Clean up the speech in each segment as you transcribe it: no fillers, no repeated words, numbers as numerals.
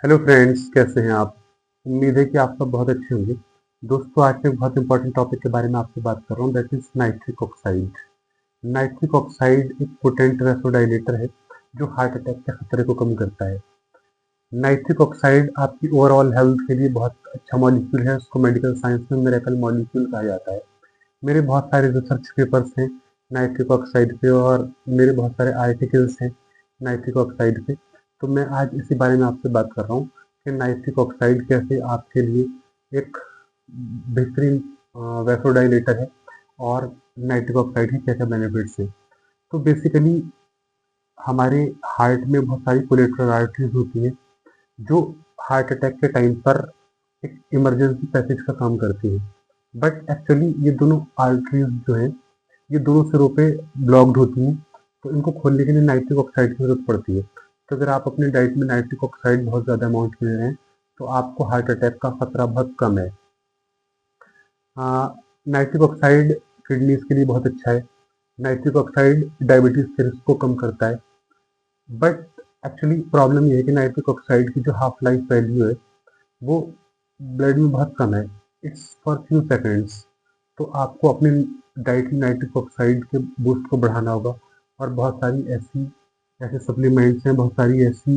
Hello friends, कैसे हैं आप? उम्मीद है कि आप सब बहुत अच्छे होंगे। दोस्तों, आज मैं एक बहुत इंपॉर्टेंट टॉपिक के बारे में आपसे बात कर रहा हूँ, that is nitric oxide. Nitric oxide एक पोटेंट वैसोडाइलेटर है जो हार्ट अटैक के खतरे को कम करता है। नाइट्रिक ऑक्साइड आपकी ओवरऑल हेल्थ के लिए बहुत अच्छा मॉलिक्यूल है। उसको मेडिकल साइंस में मिरेकल मॉलिक्यूल कहा जाता है। मेरे बहुत सारे रिसर्च पेपर्स हैं नाइट्रिक ऑक्साइड पे, और मेरे बहुत सारे आर्टिकल्स हैं नाइट्रिक ऑक्साइड पे। तो मैं आज इसी बारे में आपसे बात कर रहा हूँ कि नाइट्रिक ऑक्साइड कैसे आपके लिए एक बेहतरीन वैसोडाइलेटर है और नाइट्रिक ऑक्साइड के क्या क्या बेनिफिट्स हैं। तो बेसिकली हमारे हार्ट में बहुत सारी कोलेटरल आर्टरीज होती हैं जो हार्ट अटैक के टाइम पर एक इमरजेंसी पैसेज का काम करती है। बट एक्चुअली ये दोनों आर्टरीज जो है, ये दोनों सिरों पे ब्लॉक्ड होती हैं, तो इनको खोलने के लिए नाइट्रिक ऑक्साइड की जरूरत पड़ती है। तो अगर आप अपनी डाइट में नाइट्रिक ऑक्साइड बहुत ज़्यादा अमाउंट में ले रहे हैं तो आपको हार्ट अटैक का खतरा बहुत कम है। नाइट्रिक ऑक्साइड किडनीज के लिए बहुत अच्छा है। नाइट्रिक ऑक्साइड डायबिटीज़ के रिस्क को कम करता है। बट एक्चुअली प्रॉब्लम ये है कि नाइट्रिक ऑक्साइड की जो हाफ लाइफ वैल्यू है वो ब्लड में बहुत कम है। It's for few seconds. तो आपको अपनी डाइट में नाइट्रिक ऑक्साइड के बूस्ट को बढ़ाना होगा। और बहुत सारी ऐसी ऐसे सप्लीमेंट्स हैं, बहुत सारी ऐसी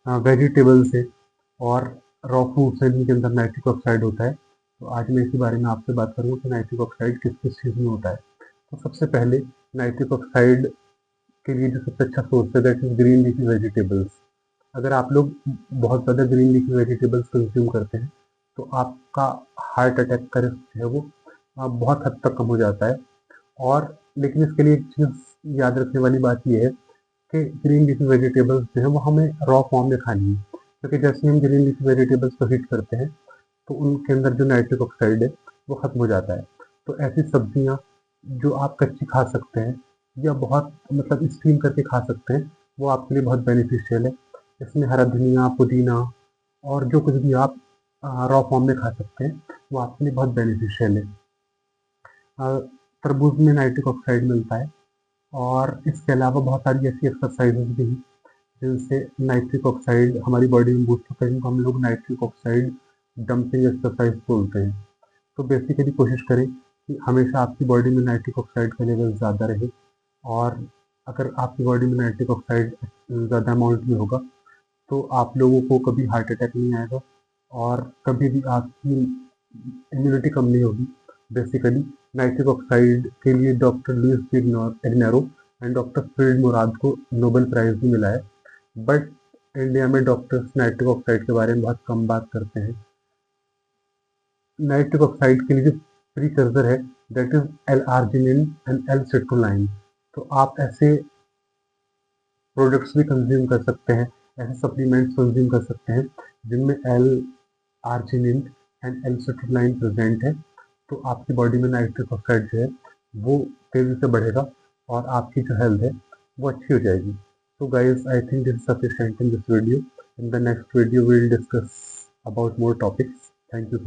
वेजिटेबल्स हैं और रॉ फ्रूट्स हैं जिनके अंदर नाइट्रिक ऑक्साइड होता है। तो आज मैं इसी बारे में आपसे बात करूँगा कि नाइट्रिक ऑक्साइड किस किस चीज़ में होता है। तो सबसे पहले नाइट्रिक ऑक्साइड के लिए जो सबसे अच्छा सोर्स है that is green leafy vegetables. अगर आप लोग बहुत ज़्यादा ग्रीन लीफी वेजिटेबल्स कंज्यूम करते हैं तो आपका हार्ट अटैक का रिस्क जो है वो बहुत हद तक कम हो जाता है। और लेकिन इसके लिए एक चीज़ याद रखने वाली बात यह है कि ग्रीन लीफी वेजिटेबल्स जो है वो हमें रॉ फॉर्म में खानी है, क्योंकि जैसे ही हम ग्रीन लीफी वेजिटेबल्स को हीट करते हैं तो उनके अंदर जो नाइट्रिक ऑक्साइड है वो खत्म हो जाता है। तो ऐसी सब्जियां जो आप कच्ची खा सकते हैं या बहुत मतलब स्टीम करके खा सकते हैं वो आपके लिए बहुत बेनिफिशियल है। इसमें हरा धनिया, पुदीना और जो कुछ भी आप रॉ फॉर्म में खा सकते हैं वो आपके लिए बहुत बेनिफिशियल है। तरबूज में नाइट्रिक ऑक्साइड मिलता है। और इसके अलावा बहुत सारी ऐसी एक्सरसाइजेज भी हैं जिनसे नाइट्रिक ऑक्साइड हमारी बॉडी में बूस्ट होता है, जिनको हम लोग नाइट्रिक ऑक्साइड डंपिंग एक्सरसाइज बोलते हैं। तो बेसिकली कोशिश करें कि हमेशा आपकी बॉडी में नाइट्रिक ऑक्साइड का लेवल ज़्यादा रहे। और अगर आपकी बॉडी में नाइट्रिक ऑक्साइड ज़्यादा अमाउंट में होगा तो आप लोगों को कभी हार्ट अटैक नहीं आएगा और कभी भी आपकी इम्यूनिटी कम नहीं होगी। बेसिकली नाइट्रिक ऑक्साइड के लिए doctor Louis Ignarro and doctor Ferid Murad को नोबेल प्राइज भी मिला है। बट इंडिया में डॉक्टर्स नाइट्रिक ऑक्साइड के बारे में बहुत कम बात करते हैं। नाइट्रिक ऑक्साइड के लिए जो प्रीकर्सर है that is L arginine and L citrulline. तो आप ऐसे प्रोडक्ट्स भी कंज्यूम कर सकते हैं, ऐसे सप्लीमेंट्स कंज्यूम कर सकते हैं जिनमें L arginine and L citrulline present है। तो आपकी बॉडी में नाइट्रिक ऑक्साइड जो है वो तेजी से बढ़ेगा और आपकी जो हेल्थ है वो अच्छी हो जाएगी। So guys, I think this is sufficient in this video. In the next video, we'll discuss about more topics. Thank you so much.